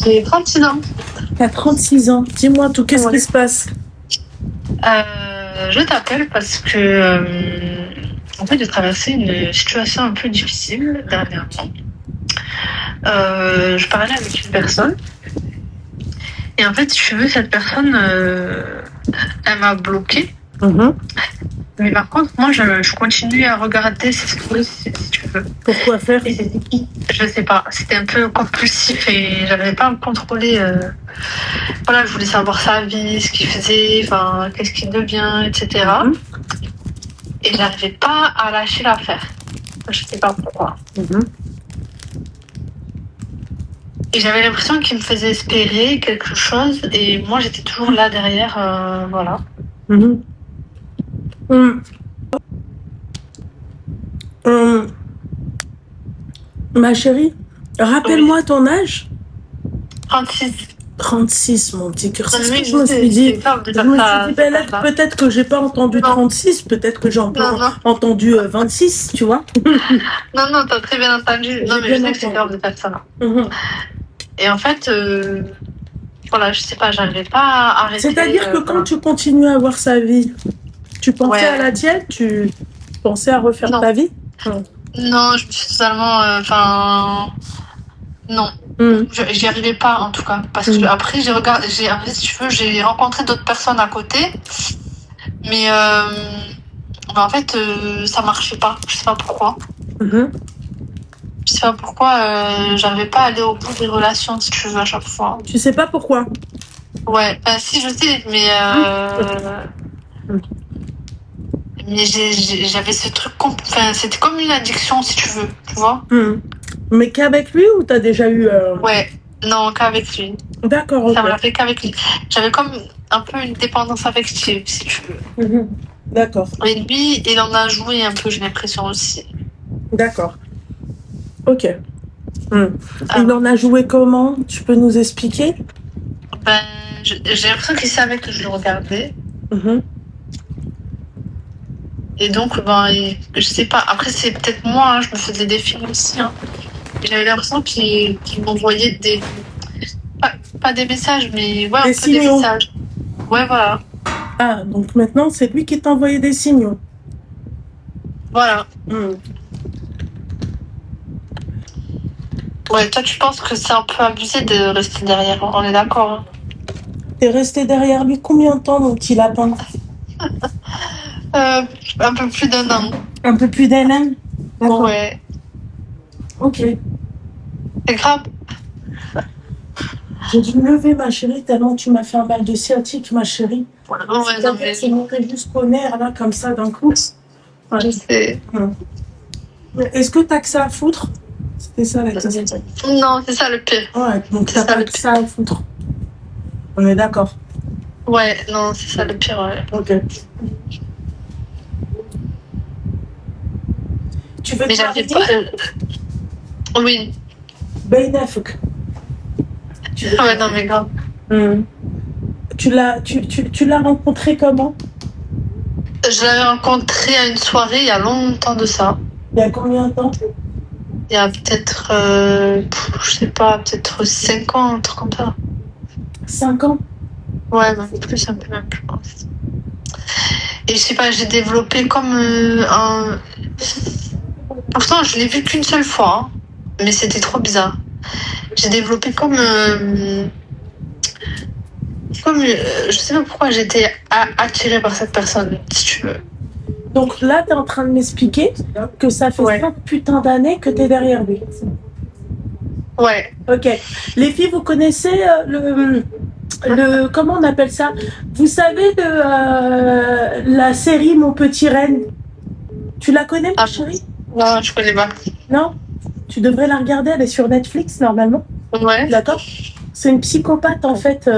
J'ai 36 ans. T'as 36 ans. Dis-moi tout, qu'est-ce qui se passe? Je t'appelle parce que en fait, j'ai traversé une situation un peu difficile dernièrement. Je parlais avec une personne et en fait, si tu veux, cette personne, elle m'a bloquée. Mais par contre, moi, je continue à regarder ses stories, si tu veux. Pourquoi faire? Et je sais pas, c'était un peu compulsif et j'arrivais pas à me contrôler. Voilà, je voulais savoir sa vie, ce qu'il faisait, enfin, qu'est-ce qu'il devient, etc. Et j'arrivais pas à lâcher l'affaire. Je sais pas pourquoi. Et j'avais l'impression qu'il me faisait espérer quelque chose et moi, j'étais toujours là derrière, voilà. Ma chérie, rappelle-moi ton âge. 36. 36, mon petit cœur. C'est ce Oui, que je me suis dit. Je me suis dit, peut-être que j'ai pas entendu 36, peut-être que j'ai entendu 26, tu vois. Non, t'as très bien entendu. Non, mais je sais que c'est grave de faire ça. Et en fait, voilà, je sais pas, j'arrivais pas à arrêter. C'est-à-dire que quand tu continues à avoir sa vie, tu pensais à la tienne, tu pensais à refaire ta vie? Non, je me suis totalement, non. J'y arrivais pas en tout cas parce que après en fait, si tu veux, j'ai rencontré d'autres personnes à côté, mais en fait ça marchait pas. Je sais pas pourquoi. Je sais pas pourquoi j'arrivais pas à aller au bout des relations, si tu veux, à chaque fois. Tu sais pas pourquoi? Ouais, si je sais, mais j'avais ce truc, enfin c'était comme une addiction, si tu veux, tu vois. Mais qu'avec lui ou t'as déjà eu Ouais, non, qu'avec lui. D'accord, ok. Ça me l'a fait qu'avec lui. J'avais comme un peu une dépendance affective, si tu veux. D'accord. Et lui, il en a joué un peu, j'ai l'impression aussi. D'accord. Ok. Il en a joué comment? Tu peux nous expliquer? Ben, j'ai l'impression qu'il savait que je le regardais. Et donc, je sais pas. Après, c'est peut-être moi, hein, je me faisais des films aussi. Hein. J'avais l'impression qu'il m'envoyait des... Pas des messages, mais ouais, un peu des messages. Ouais, voilà. Ah, donc maintenant, c'est lui qui t'a envoyé des signaux. Voilà. Ouais, toi, tu penses que c'est un peu abusé de rester derrière. On est d'accord, hein? T'es resté derrière lui combien de temps, mon petit lapin? Un peu plus d'un an. Un peu plus d'un an? D'accord. Ouais. Ok. C'est grave. J'ai dû me lever, ma chérie, tellement tu m'as fait un mal de sciatique, ma chérie. Ouais, non, mais... C'est monté jusqu'au nerf, là, comme ça, d'un coup. Ouais. Je sais. Est-ce que t'as que ça à foutre? C'était ça la question. Non, c'est ça le pire. Ouais, donc t'as pas que ça à foutre. On est d'accord. Ouais, non, c'est ça le pire, ouais. Ok. Tu veux mais j'arrive pas. Oui. Beynefuk. Ouais, non, mais grave. Tu l'as rencontré comment? Je l'avais rencontré à une soirée il y a longtemps de ça. Il y a combien de temps? Il y a peut-être, je sais pas, peut-être 5 ans, un truc comme ça. 5 ans? Ouais, même plus, un peu même plus. Et je sais pas, j'ai développé comme un... Pourtant, je l'ai vu qu'une seule fois, hein, mais c'était trop bizarre. J'ai développé comme... je sais pas pourquoi j'étais attirée par cette personne, si tu veux. Donc là, t'es en train de m'expliquer que ça fait 5 putains d'années que t'es derrière lui. Ouais. Ok. Les filles, vous connaissez le comment on appelle ça? Vous savez de la série Mon Petit Renne? Tu la connais, ma chérie? Non, je connais pas. Non? Tu devrais la regarder, elle est sur Netflix normalement. Ouais. D'accord? C'est une psychopathe en fait,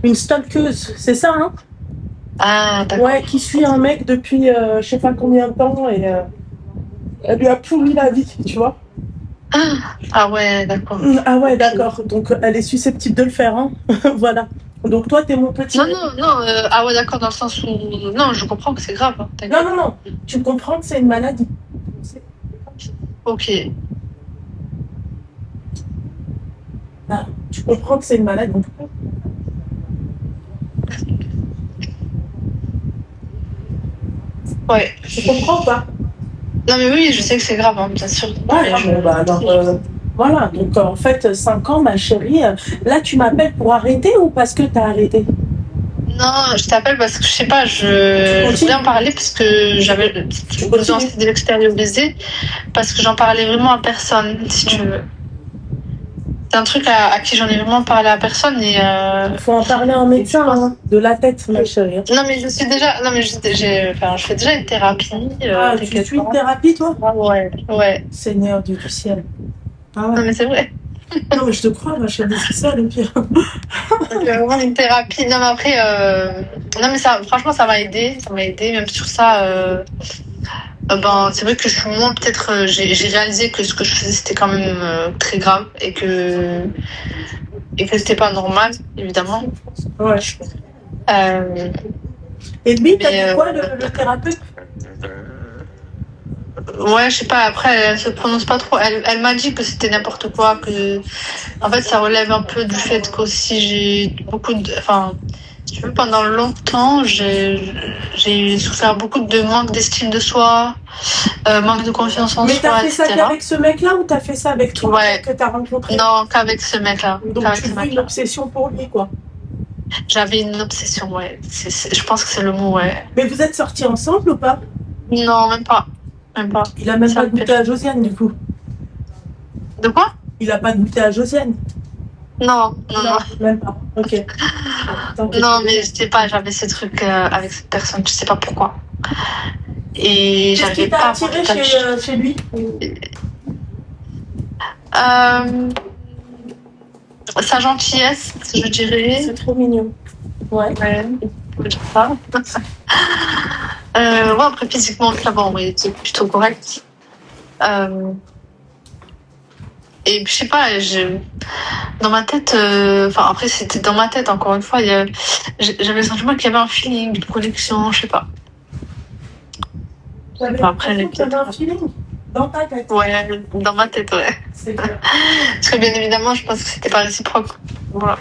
une stalkeuse, c'est ça, hein? Ah, d'accord. Ouais, qui suit un mec depuis je sais pas combien de temps et elle lui a pourri la vie, tu vois. Ah ouais, d'accord. Ah ouais, d'accord. Donc elle est susceptible de le faire, hein. Voilà. Donc toi, t'es mon petit. Non. Ah ouais, d'accord, dans le sens où... Non, je comprends que c'est grave. Hein, non. Tu comprends que c'est une maladie. Ok. Ah, tu comprends que c'est une maladie. Ouais. Tu comprends ou pas? Non, mais oui, je sais que c'est grave, hein, bien sûr. Ouais, alors, voilà. Donc, en fait, 5 ans, ma chérie. Là, tu m'appelles pour arrêter ou parce que t'as arrêté? Non, je t'appelle parce que je sais pas, je voulais en parler parce que j'avais besoin de l'extérioriser, parce que j'en parlais vraiment à personne, si tu veux. C'est un truc à qui j'en ai vraiment parlé à personne et. Il faut en parler à un médecin, hein, de la tête, ma chérie. Non, mais je suis déjà. Non, mais je fais déjà une thérapie. Tu suis une thérapie, toi? Ah, ouais, ouais. Seigneur Dieu du ciel. Ah ouais. Non, mais c'est vrai. Non, mais je te crois, ma chérie, c'est ça le pire. Vraiment une thérapie. Non, mais après. Non, mais ça, franchement, ça m'a aidé. Ça m'a aidé, même sur ça. Ben, c'est vrai que je suis moins, peut-être, j'ai réalisé que ce que je faisais c'était quand même très grave et que c'était pas normal, évidemment. Ouais. Et lui, t'as dit quoi, le thérapeute? Ouais, je sais pas, après, elle se prononce pas trop. Elle m'a dit que c'était n'importe quoi, que, en fait, ça relève un peu du fait qu'aussi j'ai beaucoup de, enfin, si tu veux, pendant longtemps, j'ai souffert beaucoup de manque d'estime de soi, manque de confiance en soi. Mais soi, t'as fait ça qu'avec ce mec-là ou t'as fait ça avec toi que t'as rencontré? Non, qu'avec ce mec-là. Donc tu vis une obsession pour lui, quoi. J'avais une obsession, ouais. Je pense que c'est le mot, ouais. Mais vous êtes sortis ensemble ou pas? Non, même pas. Même pas. Il a même pas goûté à Josiane, du coup. De quoi? Il a pas goûté à Josiane? Non. Même pas. Ok. Non, mais je sais pas, j'avais ce truc avec cette personne, je sais pas pourquoi. Et j'arrivais pas à attiré chez lui? Sa gentillesse, je dirais. C'est trop mignon. Ouais. Ouais, après physiquement, là-bas, ouais, c'est plutôt correct. Et puis, je sais pas, dans ma tête, enfin, après, c'était dans ma tête, encore une fois, j'avais le sentiment qu'il y avait un feeling, une connexion, je sais pas. Après, il y avait un feeling dans ta tête? Ouais, dans ma tête, ouais. C'est clair. Parce que, bien évidemment, je pense que c'était pas réciproque. Voilà.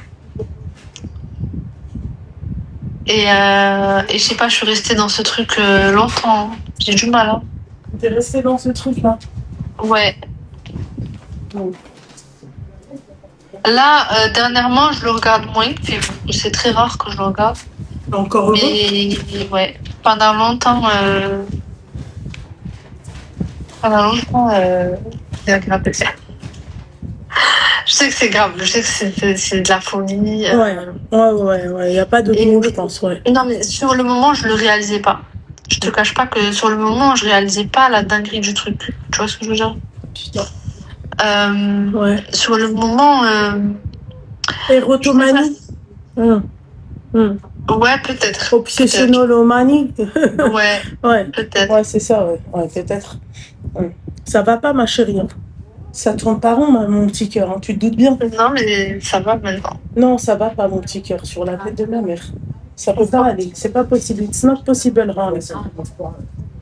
Et je sais pas, je suis restée dans ce truc longtemps. J'ai du mal, hein. T'es restée dans ce truc-là? Ouais. Là, dernièrement, je le regarde moins. C'est très rare que je le regarde. Encore heureux. Mais ouais, pendant longtemps, c'est grave. Je sais que c'est grave. Je sais que c'est de la folie. Ouais. Y a pas de mots, je pense, ouais. Non, mais sur le moment, je le réalisais pas. Je te cache pas que sur le moment, je réalisais pas la dinguerie du truc. Tu vois ce que je veux dire? Putain. Sur le moment. Érotomanie. Ouais, peut-être. Obsessionnomanie. Ouais, peut-être. Ouais, c'est ça, ouais, peut-être. Ça va pas, ma chérie. Ça tourne pas rond, mon petit cœur, hein. Tu te doutes bien. Non, mais ça va maintenant. Non, ça va pas, mon petit cœur, sur la tête de ma mère. Ça peut pas aller, c'est pas possible. It's not possible, hein.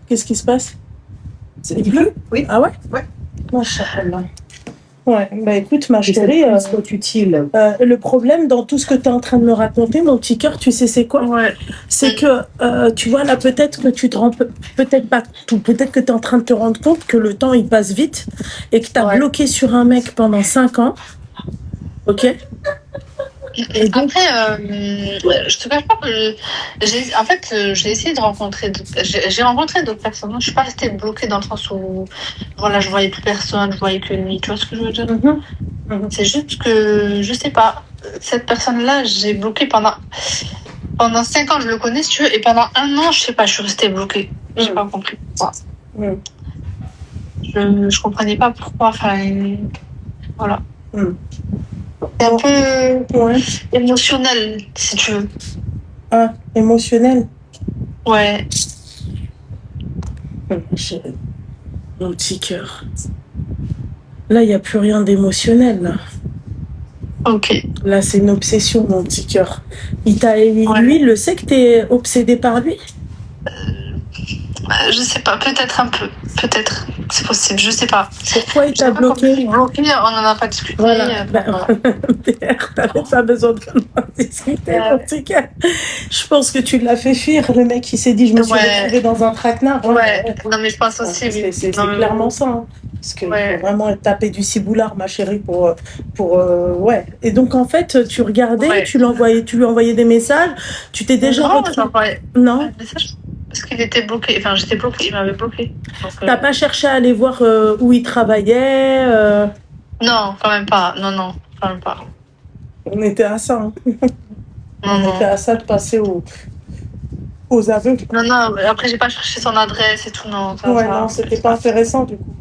Qu'est-ce qui se passe? Il pleut? Oui. Ah ouais? Ouais. Machallah. Ouais, bah écoute, ma chérie, utile. Le problème dans tout ce que tu es en train de me raconter, mon petit cœur, tu sais c'est quoi? Ouais. C'est que, tu vois, là, peut-être que tu te rends, peut-être pas tout, peut-être que tu es en train de te rendre compte que le temps, il passe vite et que tu as bloqué sur un mec pendant 5 ans. Ok? Et donc, après, je te cache pas que j'ai essayé de rencontrer j'ai rencontré d'autres personnes. Je suis pas restée bloquée dans le sens où voilà, je voyais plus personne, je voyais que lui. Tu vois ce que je veux dire? C'est juste que je sais pas, cette personne-là, j'ai bloqué pendant 5 ans, je le connais, si tu veux, et pendant 1 an, je sais pas, je suis restée bloquée. J'ai pas compris pourquoi. Je comprenais pas pourquoi. Enfin, voilà. C'est un peu émotionnel, si tu veux. Ah, émotionnel? Ouais. Mon petit cœur. Là, il n'y a plus rien d'émotionnel, là. Ok. Là, c'est une obsession, mon petit cœur. Lui, il le sait que tu es obsédée par lui? Je sais pas, peut-être un peu. Peut-être. C'est possible, je sais pas. Pourquoi il t'a bloqué? Bloqué, on n'en a pas discuté. Voilà. T'avais pas besoin de discuter. En tout cas, je pense que tu l'as fait fuir. Le mec, il s'est dit, je me suis retrouvé dans un traquenard. Ouais, non, mais je pense aussi. C'est clairement ça. Hein. Parce qu'il faut vraiment taper du ciboulard, ma chérie, pour ouais. Et donc, en fait, tu regardais, tu lui envoyais des messages. Tu t'es déjà retrouvé. Non. Parce qu'il était bloqué. Enfin, j'étais bloquée. Il m'avait bloqué. T'as pas cherché à aller voir où il travaillait Non, quand même pas. Non, quand même pas. On était à ça. Hein. On était à ça de passer aux aveux. Non. Après, j'ai pas cherché son adresse et tout. Non. Non, c'était pas intéressant du coup.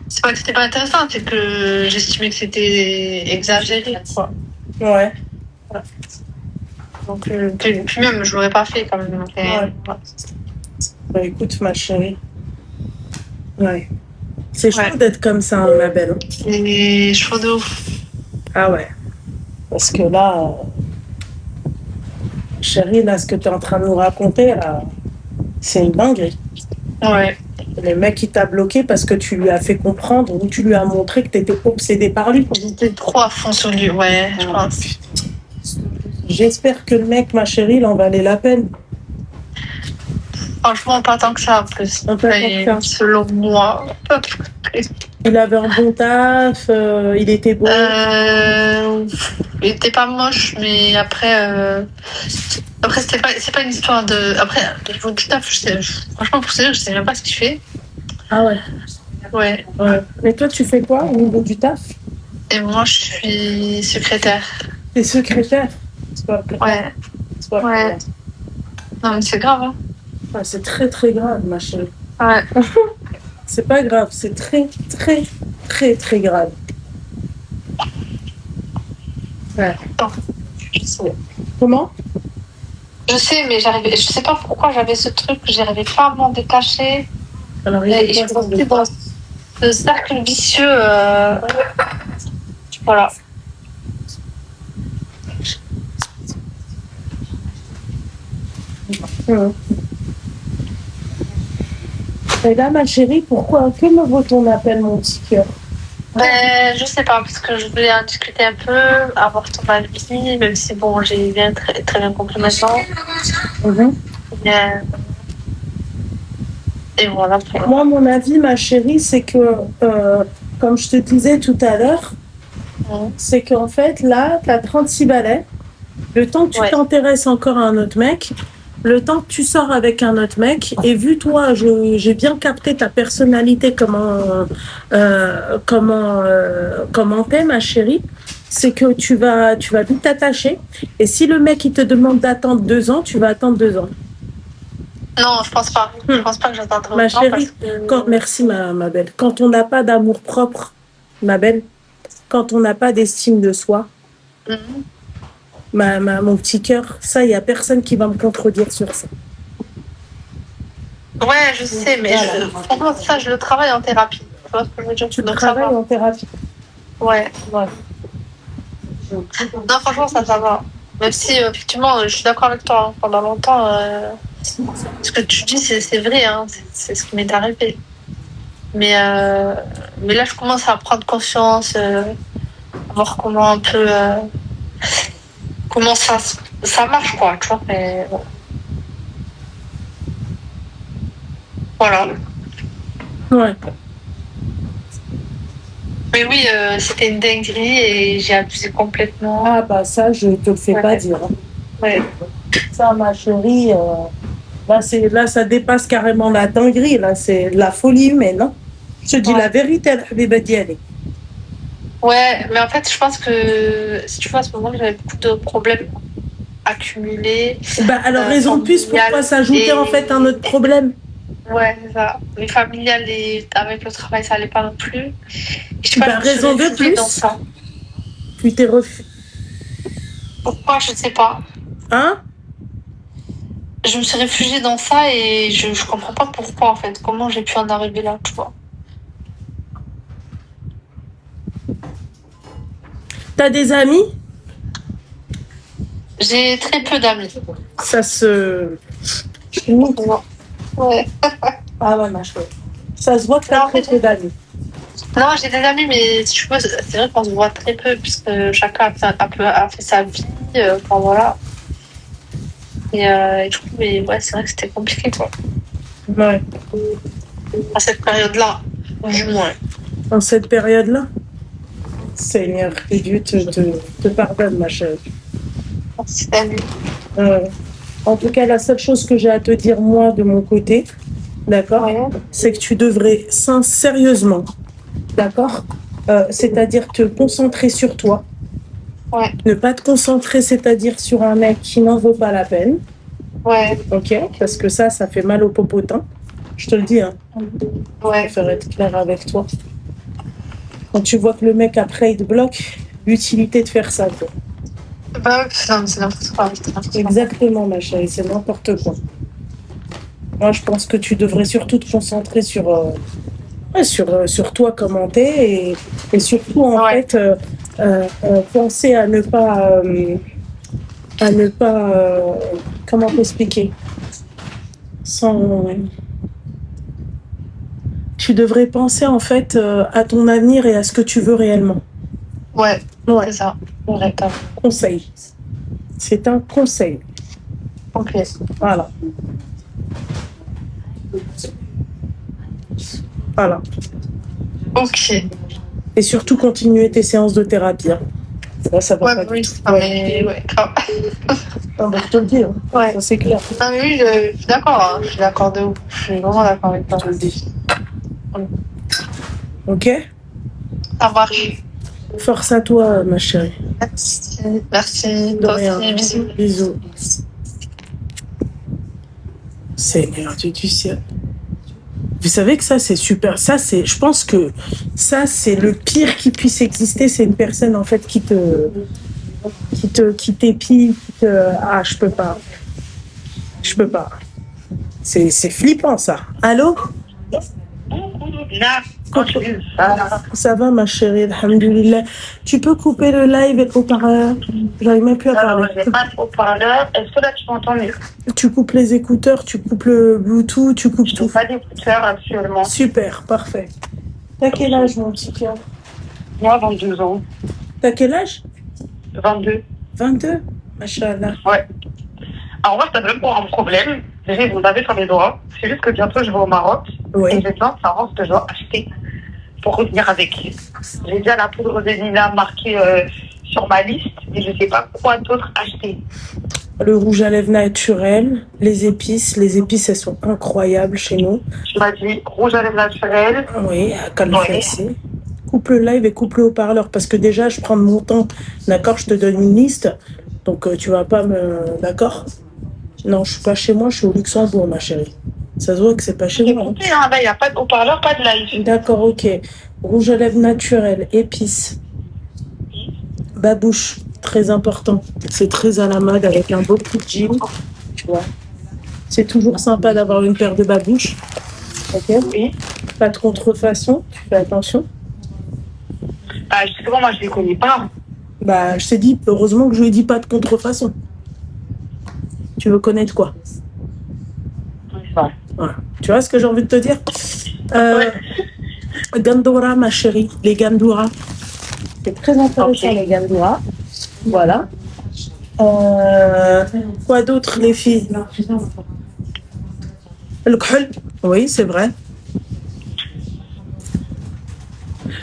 C'est pas que c'était pas intéressant, c'est que j'estimais que c'était exagéré, quoi. Ouais. Voilà. Donc, puis même, je l'aurais pas fait quand même. Ouais. Bah écoute, ma chérie. Ouais. C'est chaud d'être comme ça, hein, ma belle. C'est chaud de ouf. Ah ouais. Parce que là, chérie, là, ce que tu es en train de nous raconter, là, c'est une dinguerie. Ouais. Le mec, il t'a bloqué parce que tu lui as fait comprendre ou tu lui as montré que tu étais obsédée par lui. J'étais trop à fond sur lui, je pense. J'espère que le mec, ma chérie, il en valait la peine. Franchement, pas tant que ça, en plus. Selon moi. Il avait un bon taf, il était beau. Il était pas moche, mais après, c'est pas une histoire de. Après, au niveau du taf, franchement, pour ça, je sais même pas ce qu'il fait. Ah ouais. Ouais. Mais toi, tu fais quoi au niveau du taf? Et moi, je suis secrétaire. T'es secrétaire? C'est pas ouais. C'est pas ouais. Non, mais c'est grave, hein. Ouais, c'est très, très grave, ma chérie. Ouais. C'est pas grave, c'est très, très, très, très grave. Ouais. Je sais. Comment? Je sais, mais je sais pas pourquoi j'avais ce truc, j'arrivais pas à m'en détacher. Alors, et je suis restée dans ce cercle vicieux. Voilà. Et là, ma chérie, que me vaut ton appel, mon petit cœur? Je sais pas, parce que je voulais en discuter un peu, avoir ton avis, même si bon, j'ai bien très, très bien compris maintenant. Et voilà. Moi, mon avis, ma chérie, c'est que, comme je te disais tout à l'heure, c'est qu'en fait, là, tu as 36 balais. Le temps que tu t'intéresses encore à un autre mec, le temps que tu sors avec un autre mec, et vu toi, j'ai bien capté ta personnalité, comment t'es, ma chérie, c'est que tu vas vite t'attacher. Et si le mec, il te demande d'attendre 2 ans, tu vas attendre 2 ans. Non, je pense pas. Je pense pas que j'attendrai ma chérie, merci, ma belle. Quand on n'a pas d'amour propre, ma belle, quand on n'a pas d'estime de soi, mon petit cœur, ça, il n'y a personne qui va me contredire sur ça. Ouais, je sais, mais franchement, ça, je le travaille en thérapie. Tu vois ce que je veux dire? Tu le travailles en thérapie? Ouais. Non, franchement, ça va. Même si, effectivement, je suis d'accord avec toi. Hein. Pendant longtemps, ce que tu dis, c'est vrai. Hein. C'est ce qui m'est arrivé. Mais là, je commence à prendre conscience, à voir comment un peu... comment ça marche, quoi, tu vois. Mais, bon. Voilà. Ouais. Mais oui, c'était une dinguerie et j'ai abusé complètement. Ah bah ça, je te le fais pas dire. Ouais. Ça, ma chérie, là, ça dépasse carrément la dinguerie. Là, c'est la folie humaine. Hein. Je te dis la vérité, la Habiba Dialé. Ouais, mais en fait, je pense que, si tu vois, à ce moment, j'avais beaucoup de problèmes accumulés. Bah, alors, raison de plus, pourquoi s'ajouter en fait un autre problème? Ouais, c'est ça. Les familiales et avec le travail, ça allait pas non plus. Et je sais pas, raison de plus. Dans ça. Tu t'es refusé. Pourquoi? Je sais pas. Hein? Je me suis réfugiée dans ça et je comprends pas pourquoi, en fait. Comment j'ai pu en arriver là, tu vois. T'as des amis? J'ai très peu d'amis. Ça se... Ouais. Ah ouais, ma chouette. Ça se voit que t'as très peu d'amis. Non, j'ai des amis, mais si tu veux, c'est vrai qu'on se voit très peu, puisque chacun a fait sa vie. Enfin, voilà. Et du coup, mais ouais, c'est vrai que c'était compliqué, quoi. Ouais. À cette période-là, du moins. En cette période-là, Seigneur, que Dieu te pardonne, ma chérie. Merci, Dani. En tout cas, la seule chose que j'ai à te dire, moi, de mon côté, d'accord, c'est que tu devrais sérieusement, d'accord, c'est-à-dire te concentrer sur toi. Ouais. Ne pas te concentrer, c'est-à-dire sur un mec qui n'en vaut pas la peine. Ouais. Ok, parce que ça fait mal au popotin. Je te le dis, hein. Ouais. Je préfère être clair avec toi. Quand tu vois que le mec, après, il te bloque, l'utilité de faire ça, quoi. Bah, c'est n'importe quoi. Exactement, ma chérie, c'est n'importe quoi. Moi, je pense que tu devrais surtout te concentrer sur toi, comment t'es, et surtout, en fait, penser à ne pas... comment t'expliquer Tu devrais penser, en fait, à ton avenir et à ce que tu veux réellement. Ouais. C'est ça. D'accord. Conseil. C'est un conseil. Ok. Voilà. Ok. Et surtout, continuer tes séances de thérapie. Hein. Ça va pas oui, du tout. Mais ouais, grave. Je te le dis. Hein. Ouais. Ça, c'est clair. Non, mais oui, je suis d'accord. Hein. Je suis d'accord de ouf. Je suis vraiment d'accord avec toi. Je te le dis. Ok. Ça marche. Force à toi, ma chérie. Merci. De Toi rien. aussi, Bisous. Seigneur Dieu du ciel. Vous savez que ça, c'est super. Ça, je pense que ça, c'est le pire qui puisse exister. C'est une personne, en fait, qui t'épie, je peux pas. C'est flippant, ça. Allô? Ça va, ma chérie, alhamdoulilah. Tu peux couper le live et le haut-parleur? J'arrive même plus à parler. Alors, j'ai pas de haut-parleur. Est-ce que là, tu m'entends mieux? Tu coupes les écouteurs, tu coupes le Bluetooth, tu coupes tout. Je n'ai pas d'écouteurs actuellement. Super, parfait. T'as quel âge, mon petit cœur? Moi, 22 ans. T'as quel âge? 22. 22? Machallah. Ouais. Alors moi, je t'appelle pour un problème. Déjà, ils vont taper sur les doigts. C'est juste que bientôt, je vais au Maroc. Oui. Et j'ai besoin de savoir ce que je dois acheter pour revenir avec. J'ai déjà la poudre de Nina marquée sur ma liste. Et je ne sais pas quoi d'autre acheter. Le rouge à lèvres naturel, les épices. Les épices, elles sont incroyables chez nous. Tu m'as dit rouge à lèvres naturel. Oui, à Calfassi. Coupe le live et coupe le haut-parleur. Parce que déjà, je prends mon temps. D'accord, je te donne une liste. Donc, tu vas pas me... D'accord? Non, je suis pas chez moi, je suis au Luxembourg, ma chérie. Ça se voit que c'est pas chez moi. Écoutez, hein, là, il n'y a pas de haut-parleur, pas de live. D'accord, ok. Rouge à lèvres naturel, épices. Babouche, très important. C'est très à la mode avec un beau coup de jean. Tu vois. C'est toujours sympa d'avoir une paire de babouches. Ok? Oui. Pas de contrefaçon, tu fais attention. Ah, justement, moi, je ne les connais pas. Bah, je t'ai dit, heureusement que je lui ai dit pas de contrefaçon. Tu veux connaître quoi? Voilà. Tu vois ce que j'ai envie de te dire? Gandoura, ma chérie, les Gandoura. C'est très intéressant, les Gandoura. Voilà. Quoi d'autre, les filles? Le khul, oui, c'est vrai.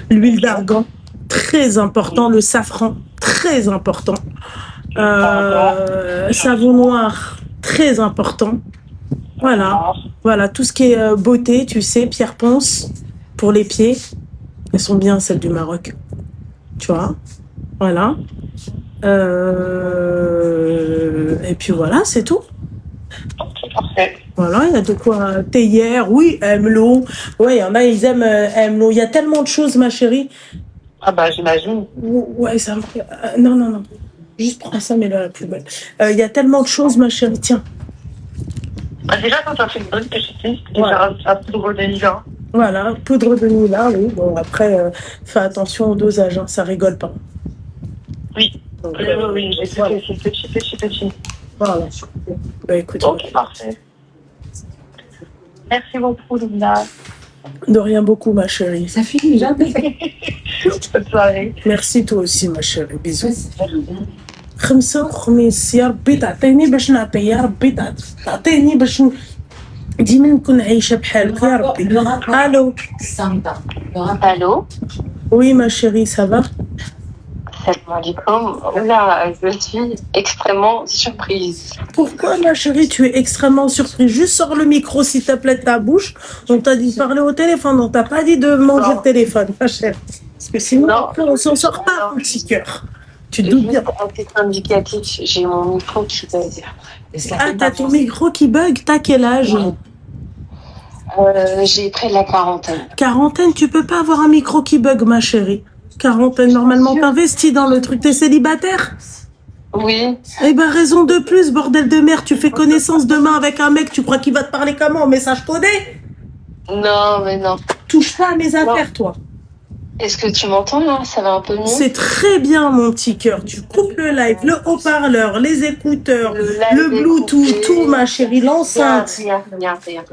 L'huile d'argan, très important. Le safran, très important. Savon noir, très important. Voilà, tout ce qui est beauté, tu sais, Pierre Ponce, pour les pieds. Elles sont bien, celles du Maroc. Tu vois? Voilà. Et puis voilà, c'est tout. Parfait. Voilà, il y a de quoi. Théière, oui, Emlo. Ouais, il y en a, ils aiment Emlo. Il y a tellement de choses, ma chérie. Ah bah, j'imagine. Ouais, ça... Non. Juste prends ça, mets-le à la poubelle. Il y a tellement de choses, ma chérie. Tiens. Bah déjà, quand tu as fait une bonne petite liste, déjà, la poudre de Nina. Voilà, poudre de Nina, oui. Bon, après, fais attention au dosage, hein, ça rigole pas. Oui. Donc, oui, c'est voilà. petit. Voilà. Bah écoute. Ok, parfait. Merci beaucoup, Linda. De rien beaucoup, ma chérie. Ça finit jamais. Bonne soirée. Merci toi aussi, ma chérie. Bisous. خمسة وخميس يا ربي تعطيني باش نعطي يا ربي تعطيني باش ديما نكون عايشة بحالك يا ربي. Allô. Allô. Oui, ma chérie, ça va? Salam alaikum. Là, je suis extrêmement surprise. Pourquoi, ma chérie, tu es extrêmement surprise? Juste sors le micro, s'il te plaît, de ta bouche. On t'a dit de parler au téléphone, on t'a pas dit de manger le téléphone, ma chérie. Parce que sinon, après, on s'en sort pas, mon petit cœur. Tu te doutes bien. Un petit indicatif, j'ai mon micro qui bug. Ah, t'as ton micro qui bug? T'as quel âge? J'ai près de la quarantaine. Quarantaine, tu peux pas avoir un micro qui bug, ma chérie. Quarantaine, normalement, t'investis dans le truc. T'es célibataire? Oui. Eh ben, raison de plus, bordel de merde. Tu fais connaissance demain avec un mec, tu crois qu'il va te parler comment? En message codé? Non, mais non. Touche pas à mes affaires, toi. Est-ce que tu m'entends là? Ça va un peu mieux? C'est très bien, mon petit cœur. Tu coupes le live, le haut-parleur, les écouteurs, le Bluetooth, tout, ma chérie, l'enceinte. Rien.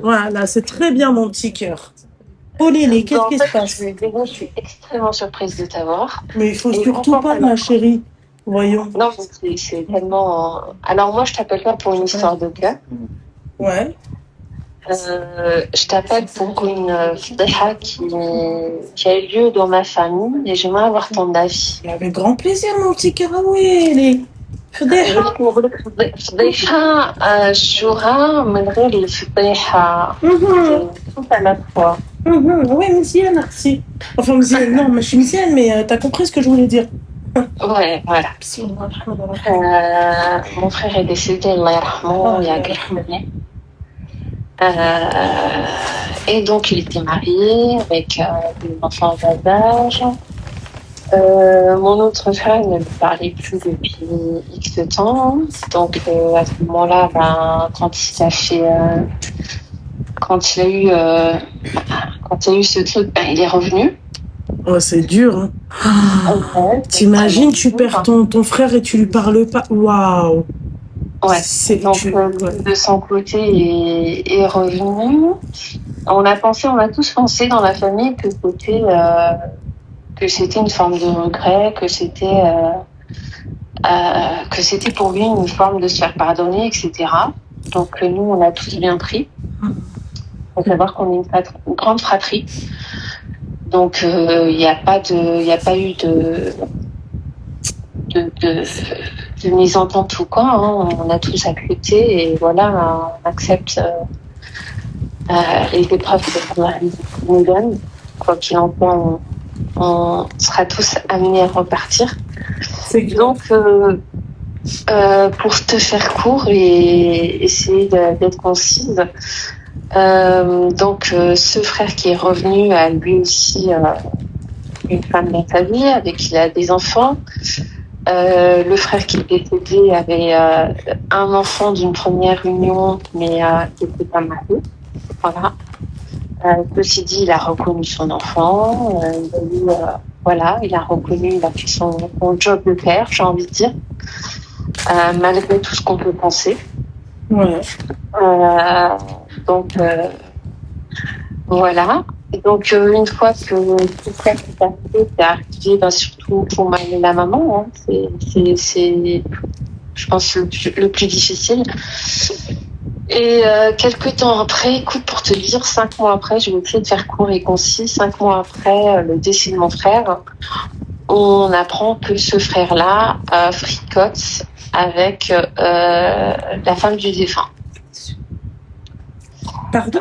Voilà, c'est très bien, mon petit cœur. Oh Lily, qu'est-ce qui se passe? Je suis extrêmement surprise de t'avoir. Mais il faut surtout pas, ma chérie. Voyons. Non, c'est tellement... Alors moi, je t'appelle pas pour une histoire de cœur. Ouais. Je t'appelle pour une fdéha qui a eu lieu dans ma famille et j'aimerais avoir ton avis. Avec grand plaisir, mon petit cœur. Ah oui, les fdéha. فضيحة الشهرة من غير الفضيحة tout à la fois. Oui, مزيان, merci. Enfin, مزيان, non, mais je suis mziane, mais t'as compris ce que je voulais dire. Ouais, voilà. Mon frère est décédé, Allah yarhamou, il y a quelques années. Et donc, il était marié avec des enfants en bas âge. Mon autre frère ne lui parlait plus depuis X temps. Donc, à ce moment-là, quand il a eu ce truc, il est revenu. Oh, c'est dur, hein. T'imagines, tu perds ton frère et tu lui parles pas. Waouh. Ouais. De son côté est revenu. On a tous pensé dans la famille que c'était une forme de regret, que c'était pour lui une forme de se faire pardonner, etc. Donc nous, on a tous bien pris. Il faut savoir qu'on est une grande fratrie. Donc il n'y a pas eu de mésentente ou quoi, hein. On a tous accepté et voilà, on accepte les épreuves que Allah nous donne. Quoi qu'il en soit, on sera tous amenés à repartir. Donc, pour te faire court et essayer d'être concise, donc ce frère qui est revenu a lui aussi une femme dans sa vie avec qui il a des enfants. Le frère qui est décédé avait un enfant d'une première union, mais qui n'était pas marié. Voilà. Ceci dit, il a reconnu son enfant. Il a reconnu, il a fait son job de père, j'ai envie de dire, malgré tout ce qu'on peut penser. Ouais. Donc, voilà. Et donc, une fois que tout ça s'est passé, c'est arrivé, surtout pour la maman, hein, c'est, je pense, le plus difficile. Et quelques temps après, écoute, pour te dire, 5 mois après, je vais essayer de faire court et concis, 5 mois après le décès de mon frère, on apprend que ce frère-là fricote avec la femme du défunt. Pardon?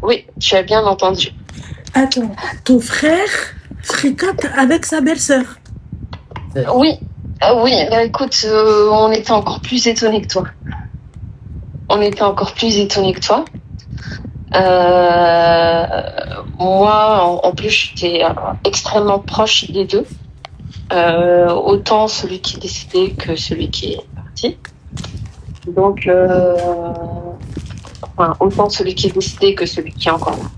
Oui, tu as bien entendu. Attends, ton frère fricote avec sa belle-sœur? Oui, écoute, on était encore plus étonnés que toi. Moi, en plus, j'étais extrêmement proche des deux. Autant celui qui est décédé que celui qui est parti. Donc, autant celui qui est décédé que celui qui est encore là.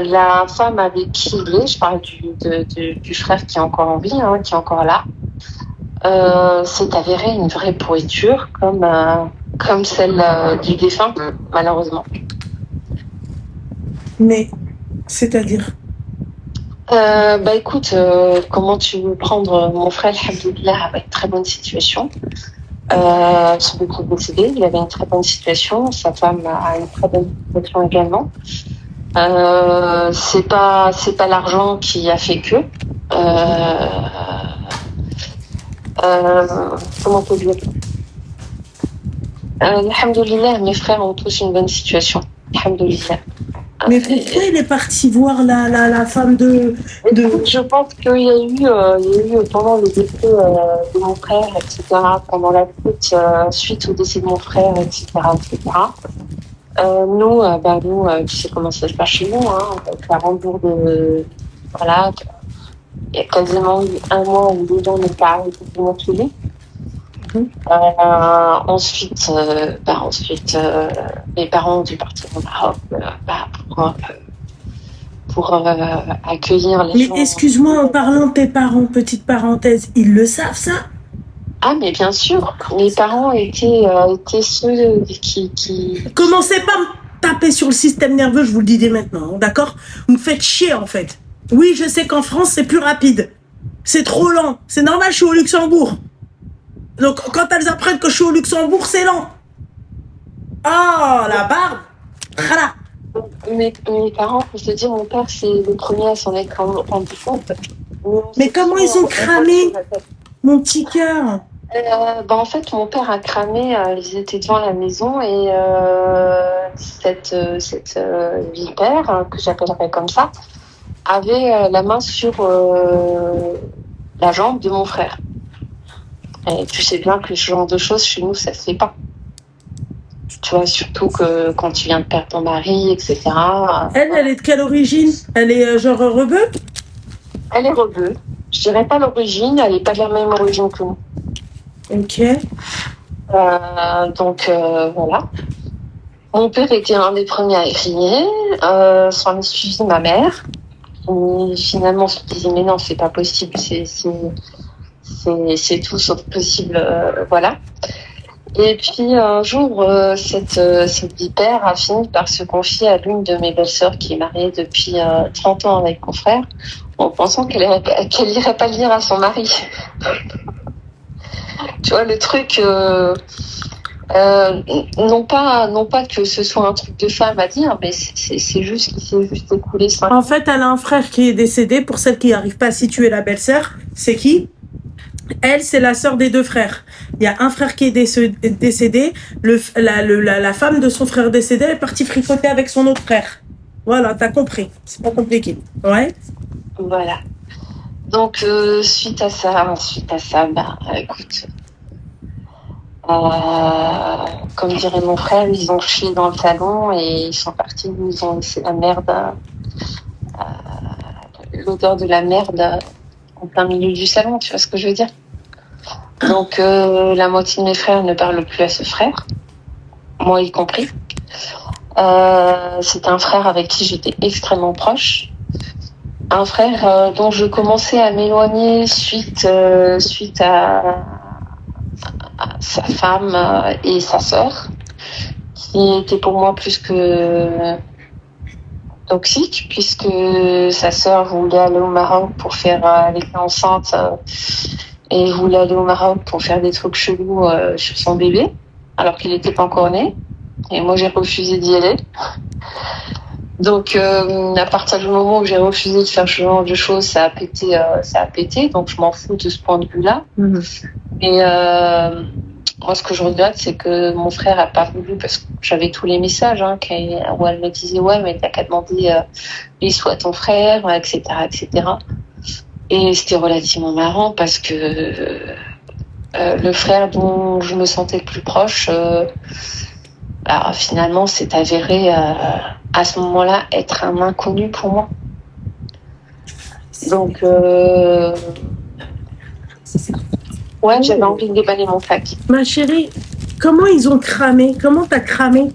La femme avec qui il est, je parle du frère qui est encore en vie, hein, qui est encore là, s'est avérée une vraie pourriture, comme comme celle du défunt, malheureusement. Mais, c'est-à-dire écoute, comment tu veux prendre mon frère, alhamdoulilah, avec très bonne situation. Son époux est décédé, il avait une très bonne situation, sa femme a une très bonne situation également. C'est pas l'argent qui a fait que. Comment te dire? Alhamdoulilah, mes frères ont tous une bonne situation. Alhamdoulilah. Mais pourquoi il est parti voir la femme de... Je pense qu'il y a eu pendant le décès de mon frère, etc., pendant la suite au décès de mon frère, etc., etc. Nous, tu sais comment ça se passe chez nous, hein, 40 jours de... Voilà, il y a quasiment eu 1 mois ou 2 ans de parents complètement tués. Ensuite, mes parents ont dû partir au Maroc pour accueillir les gens. Mais excuse-moi, en parlant de tes parents, petite parenthèse, ils le savent ça? Ah, mais bien sûr, mes parents étaient ceux qui... Commencez pas à me taper sur le système nerveux, je vous le dis dès maintenant, d'accord? Vous me faites chier, en fait. Oui, je sais qu'en France, c'est plus rapide. C'est trop lent. C'est normal, je suis au Luxembourg. Donc, quand elles apprennent que je suis au Luxembourg, c'est lent. Oh, la barbe. Voilà. Mes parents, pour te dire, mon père, c'est le premier à s'en être rendu compte. Mais comment ils ont cramé, mon petit cœur? En fait, mon père a cramé, ils étaient devant la maison et cette vipère, que j'appellerais comme ça, avait la main sur la jambe de mon frère. Et tu sais bien que ce genre de choses, chez nous, ça se fait pas. Tu vois, surtout que quand tu viens de perdre ton mari, etc. Elle est de quelle origine? Elle est genre rebeu? Elle est rebeu. Je dirais pas l'origine, elle est pas de la même origine que nous. Ok. Voilà. Mon père était un des premiers à crier. S'en est suivi ma mère. Et finalement, je me disais, mais non, c'est pas possible. C'est tout sauf possible. Voilà. Et puis un jour, cette vipère a fini par se confier à l'une de mes belles-sœurs qui est mariée depuis 30 ans avec mon frère, en pensant qu'elle irait pas le dire à son mari. Tu vois, le truc, non pas que ce soit un truc de femme à dire, mais c'est juste qu'il s'est juste écoulé 5 ans. En fait, elle a un frère qui est décédé. Pour celle qui n'arrive pas à situer la belle-sœur, c'est qui? Elle, c'est la sœur des 2 frères. Il y a un frère qui est décédé. La femme de son frère décédé est partie fricoter avec son autre frère. Voilà, t'as compris. C'est pas compliqué. Ouais. Voilà. Donc, suite à ça, écoute, comme dirait mon frère, ils ont chié dans le salon et ils sont partis, ils ont laissé la merde, l'odeur de la merde en plein milieu du salon, tu vois ce que je veux dire? Donc, la moitié de mes frères ne parlent plus à ce frère, moi y compris. C'est un frère avec qui j'étais extrêmement proche. Un frère dont je commençais à m'éloigner suite à sa femme et sa sœur, qui étaient pour moi plus que toxiques, puisque sa sœur voulait aller au Maroc pour faire, elle était enceinte et voulait aller au Maroc pour faire des trucs chelous sur son bébé, alors qu'il n'était pas encore né. Et moi, j'ai refusé d'y aller. Donc, à partir du moment où j'ai refusé de faire ce genre de choses, ça a pété. Donc, je m'en fous de ce point de vue-là. Mais moi, ce que je regrette, c'est que mon frère n'a pas voulu, parce que j'avais tous les messages, où elle me disait, ouais, mais t'as qu'à demander il soit ton frère, etc., etc. Et c'était relativement marrant parce que le frère dont je me sentais le plus proche, finalement, s'est avéré à ce moment-là être un inconnu pour moi. Donc, ouais, j'avais envie de déballer mon sac. Ma chérie, comment ils ont cramé? Comment t'as cramé?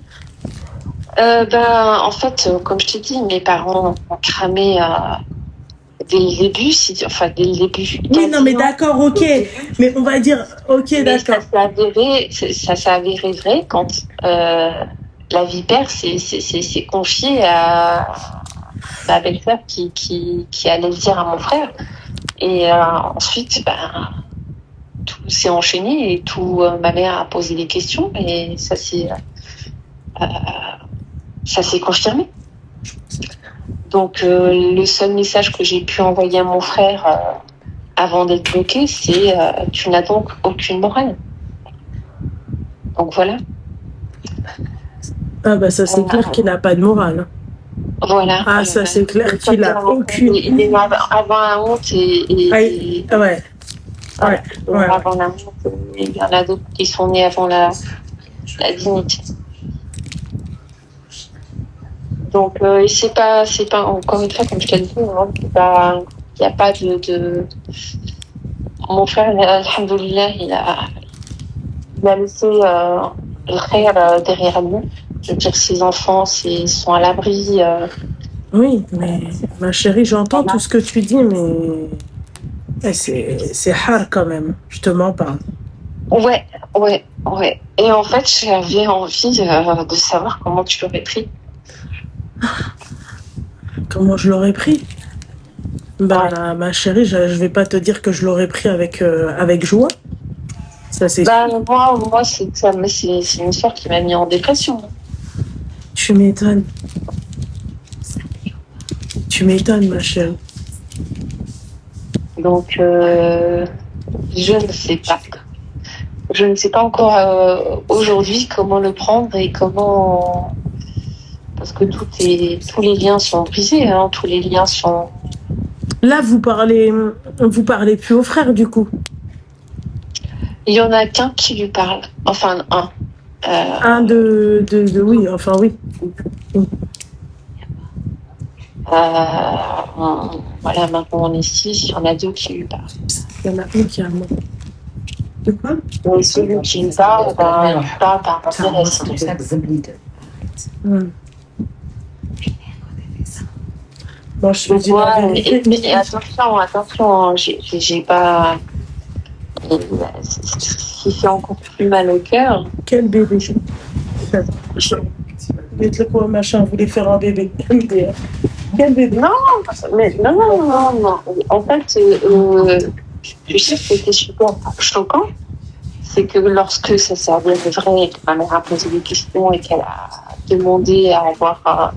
En fait, comme je t'ai dit, mes parents ont cramé dès le début, dès le début. Oui, non, mais d'accord, ok. Mais on va dire, ok, d'accord. Ça s'est avéré vrai quand la vipère s'est confiée à ma belle-sœur qui allait le dire à mon frère. Et ensuite, tout s'est enchaîné et ma mère a posé des questions et ça s'est confirmé. Donc, le seul message que j'ai pu envoyer à mon frère avant d'être bloqué, c'est tu n'as donc aucune morale. Donc voilà. Ah bah ça c'est clair qu'il n'a pas de morale. Voilà. Ah ça c'est clair qu'il n'a aucune. Il est avant la honte ouais. Avant la honte, il y en a d'autres qui sont nés avant la dignité. Donc, c'est pas, encore une fois, comme je t'ai dit, il n'y a pas de. Mon frère, alhamdoulilah, il a laissé le frère derrière lui. Je veux dire, ses enfants sont à l'abri. Oui, mais ma chérie, j'entends tout ce que tu dis, mais c'est hard quand même. Je te mens pas. Ouais. Et en fait, j'avais envie de savoir comment tu l'aurais pris. Comment je l'aurais pris? Ma chérie, je vais pas te dire que je l'aurais pris avec joie. Ça c'est. Moi c'est une histoire qui m'a mis en dépression. Tu m'étonnes. Tu m'étonnes, ma chérie. Donc je ne sais pas. Je ne sais pas encore aujourd'hui comment le prendre et comment. Parce que tous les liens sont brisés, hein, tous les liens sont. Là, vous parlez plus au frère, du coup. Il y en a qu'un qui lui parle. Enfin, un. Un de oui, enfin oui. Voilà, maintenant on est 6, il y en a 2 qui lui parlent. Il y en a un qui a un mot. De quoi? Et celui qui lui parle, il parle par intérêt. Bon, je te dis la vérité. Mais attention, j'ai pas. Ce qui fait encore plus mal au cœur. Quel bébé? Dites-le quoi, machin, vous voulez faire un bébé. Quel bébé? Non. En fait, tu sais ce qui était super choquant, c'est que lorsque ça s'est avéré vrai et que ma mère a posé des questions et qu'elle a demandé à avoir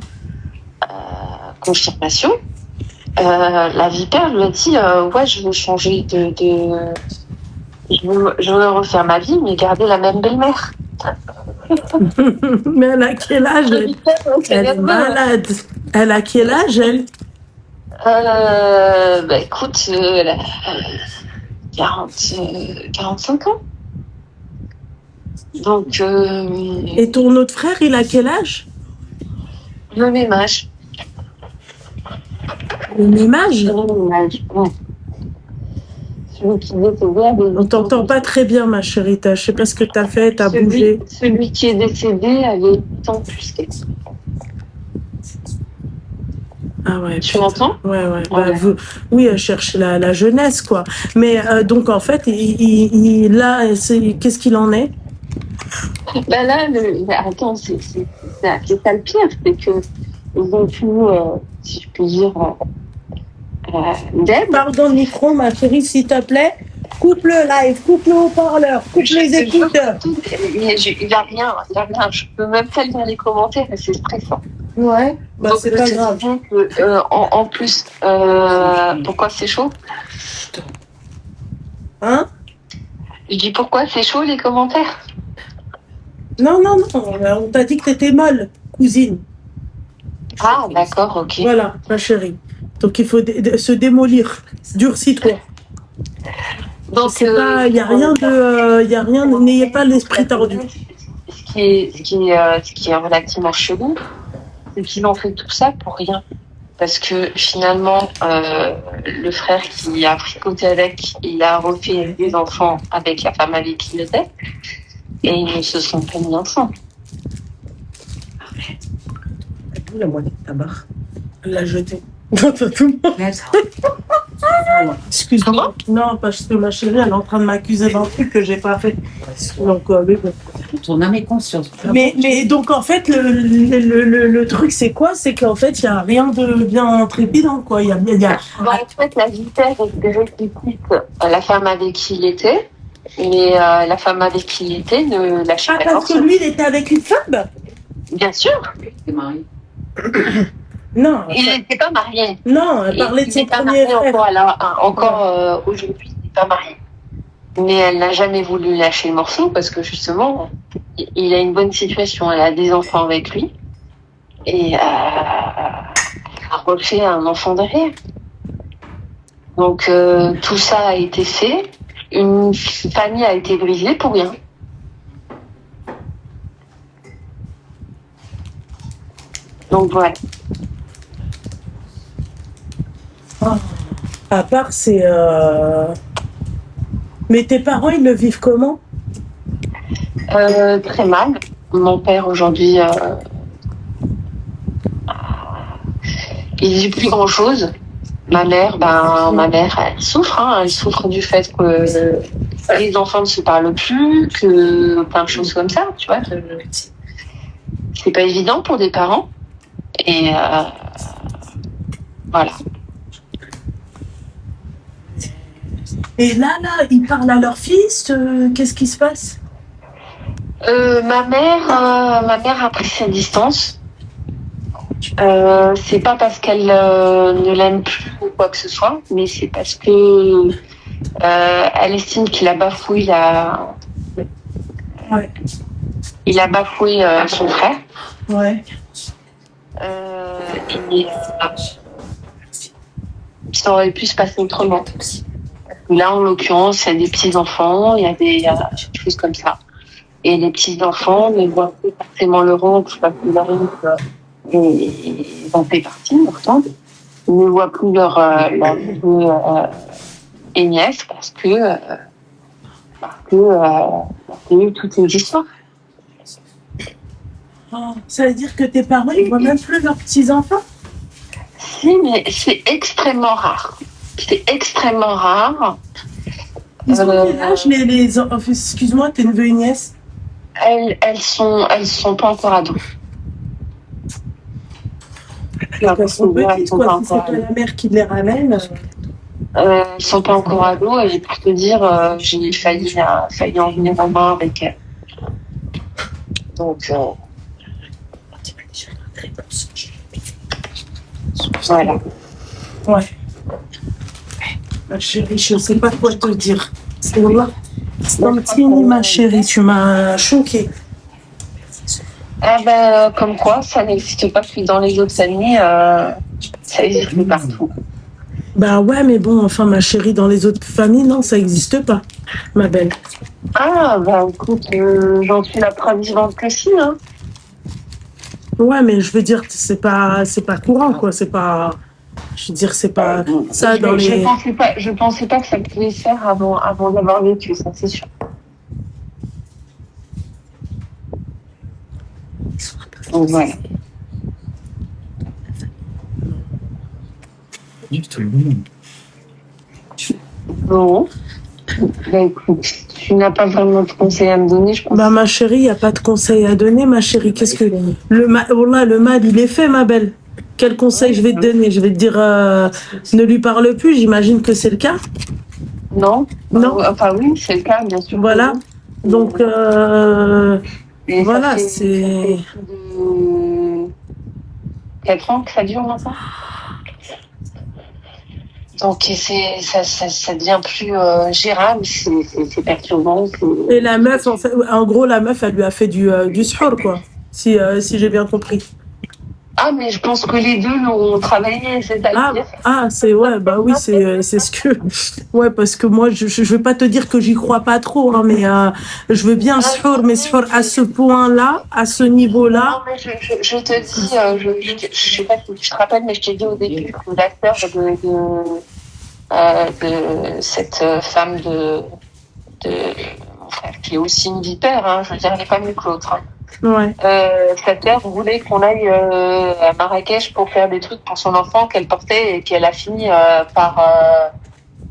confirmation, la vipère lui a dit ouais, je veux changer je veux refaire ma vie mais garder la même belle-mère. Mais elle a quel âge elle est malade. Elle a quel âge elle? Écoute, elle a 45 ans. Donc et ton autre frère, il a quel âge? Le même âge. Le même âge? Ouais. On t'entend pas très bien, ma chérie. Je sais pas ce que t'as fait, t'as bougé. Celui qui est décédé avait 8 ans plus qu'elle. Ah ouais. Tu m'entends? Ouais. Oui, elle cherche la jeunesse, quoi. Mais donc, en fait, là, qu'est-ce qu'il en est? Là, attends, c'est ça le pire, c'est que ils ont pu, si je puis dire, Pardon, micro, ma chérie, s'il te plaît. Coupe le live, coupe le haut-parleur, coupe les écouteurs. Il n'y a rien. Je peux même pas lire les commentaires, c'est stressant. Ouais, donc, c'est pas grave. En plus, pourquoi c'est chaud? Hein? Je dis pourquoi c'est chaud les commentaires? Non, on t'a dit que t'étais molle, cousine. Ah, d'accord, ok. Voilà, ma chérie. Donc il faut se démolir. Durcis-toi. Donc il y a rien, n'ayez pas l'esprit tordu. Ce qui est relativement chelou, c'est qu'ils ont fait tout ça pour rien. Parce que finalement, le frère qui a fricoté avec, il a refait des enfants avec la femme avec qui il était, et ils ne se sont pas mis ensemble. La moitié de ta barre. Elle l'a jetée. Non, t'as tout le monde. Mais attends. Excuse-moi. Non, parce que ma chérie, elle est en train de m'accuser d'un truc que j'ai pas fait. Donc, mais bon. Ton âme et conscience. Mais donc, en fait, le truc, c'est quoi? C'est qu'en fait, il n'y a rien de bien trépidant, quoi. Il y a... En fait, la vitesse espérait qu'il quitte la femme avec qui il était, mais la femme avec qui il était ne lâchait Ah, pas parce que lui, il était avec une femme? Bien sûr. T'es marié. Non. Il n'était pas marié. Non, elle parlait de Il ses n'est pas premiers marié frères. encore aujourd'hui, il n'est pas marié. Mais elle n'a jamais voulu lâcher le morceau parce que justement, il a une bonne situation. Elle a des enfants avec lui et elle a refait un enfant derrière. Donc tout ça a été fait. Une famille a été brisée pour rien. Donc voilà. À part, c'est... Mais tes parents, ils le vivent comment? Très mal. Mon père aujourd'hui, il dit plus grand chose. Ma mère, elle souffre. Elle souffre du fait que les enfants ne se parlent plus, que plein de choses comme ça, tu vois. C'est pas évident pour des parents. Et voilà. Et là, ils parlent à leur fils. Qu'est-ce qui se passe? Ma mère a pris sa distance. C'est pas parce qu'elle ne l'aime plus ou quoi que ce soit, mais c'est parce que elle estime qu'il a bafoué il a bafoué son frère. Ouais. Et, ça aurait pu se passer autrement. Là, en l'occurrence, il y a des petits-enfants, il y a des choses comme ça. Et les petits-enfants ne voient plus forcément leur oncle, parce que leur oncle en fait partie, pourtant. Ils ne voient plus leur nièce parce que il y a eu toute une histoire. Oh, ça veut dire que tes parents, ils voient même plus leurs petits-enfants? Si, mais c'est extrêmement rare. C'est extrêmement rare. Ils ont quel âge, les... Excuse-moi, tes neveux et nièces? Elles sont pas encore ados. Elles sont petites, quoi. Si c'est pas la mère qui les ramène. Elles sont pas encore ados et pour te dire, j'ai failli en venir en main avec elles. Donc, voilà. Ouais. Ma chérie, je sais pas quoi te dire. C'est un petit ma chérie, tu m'as choquée. Ah comme quoi, ça n'existe pas que dans les autres familles, ça existe partout. Bah ouais, mais bon, enfin, ma chérie, dans les autres familles, non, ça n'existe pas, ma belle. Ah, écoute, j'en suis la preuve vivante que si, hein. Ouais, mais je veux dire, c'est pas courant, quoi, c'est pas... Je veux dire, c'est pas ça dans les... Je pensais pas que ça pouvait se faire avant d'avoir vécu, ça, c'est sûr. Donc voilà. Bon. Écoute, tu n'as pas vraiment de conseils à me donner, je pense. Bah, ma chérie, il n'y a pas de conseils à donner, ma chérie. Qu'est-ce que... le mal, il est fait, ma belle. Quel conseil je vais te donner? Je vais te dire, ne lui parle plus, j'imagine que c'est le cas. Non. Enfin oui, c'est le cas, bien sûr. Voilà. Donc, voilà, c'est... 4 ans que ça dure maintenant. Donc ça devient plus gérable, c'est perturbant. Et la meuf, en gros, la meuf, elle lui a fait du suhour, quoi, si j'ai bien compris. Ah, mais je pense que les deux l'ont travaillé, c'est-à-dire. C'est ouais, bah oui, c'est ce que. Ouais, parce que moi, je veux pas te dire que j'y crois pas trop, hein, mais je veux bien suhour, mais suhour à ce point-là, à ce niveau-là. Non, mais je te dis, je sais pas si tu te rappelles, mais je t'ai dit au début que la sœur de cette femme de mon frère, qui est aussi une vipère, hein, je veux dire, elle n'est pas mieux que l'autre. Hein. Ouais. Sa sœur voulait qu'on aille à Marrakech pour faire des trucs pour son enfant qu'elle portait et qu'elle a fini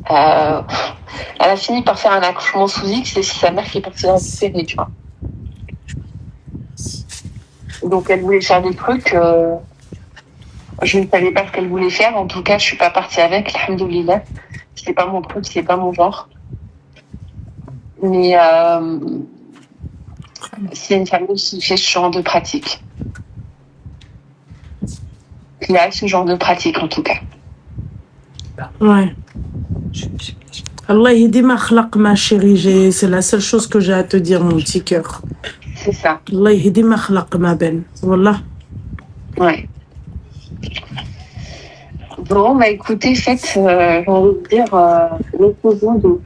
elle a fini par faire un accouchement sous X et c'est sa mère qui est partie dans le série, tu vois. Donc elle voulait faire des trucs. Je ne savais pas ce qu'elle voulait faire. En tout cas, je suis pas partie avec. Alhamdoulilah. C'est pas mon truc, c'est pas mon genre. Mais c'est une famille qui fait ce genre de pratique. Il y a ce genre de pratique en tout cas. Ouais. Allah yahdi ma khlaq, ma chérie. C'est la seule chose que j'ai à te dire, mon petit cœur. C'est ça. Allah yahdi ma khlaq, ma belle. Wallah. Ouais. Bon, bah écoutez, faites, j'ai envie de dire, l'opposant de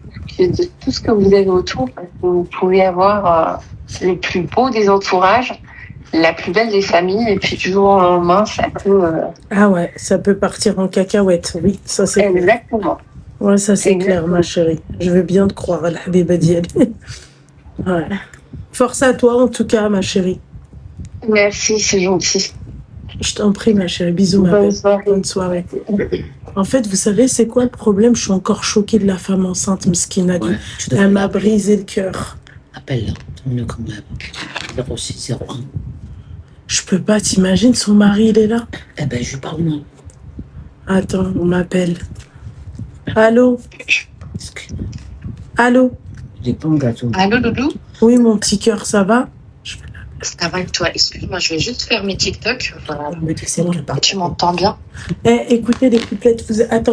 tout ce que vous avez autour. Parce que vous pouvez avoir le plus beau des entourages, la plus belle des familles, et puis du jour au lendemain, ça peut... Ah ouais, ça peut partir en cacahuète. Oui, ça c'est clair. Exactement. Ouais, ça c'est clair, Exactement. ma chérie. Je veux bien te croire, Al-Habiba Diali. Ouais. Force à toi, en tout cas, ma chérie. Merci, c'est gentil. Je t'en prie, ma chérie. Bisous, ma Bonne belle. soirée. Bonne soirée. En fait, vous savez, c'est quoi le problème? Je suis encore choquée de la femme enceinte, Mskina. Ouais, tu devrais Elle m'a l'appeler. brisé le cœur. Appelle-la, donne-le comme même. 0601. Je peux pas, t'imagines, son mari, il est là. Eh ben, je lui parle moi. Attends, on m'appelle. Allô? Excuse-moi. Allô? Il est pas en gâteau. Allô, Doudou? Oui, mon petit cœur, ça va? Ça va avec toi? Excuse-moi, je vais juste faire mes TikTok. Voilà. Mais tu sais, on parle. Tu m'entends bien? Eh, écoutez les couplets, vous... Attends.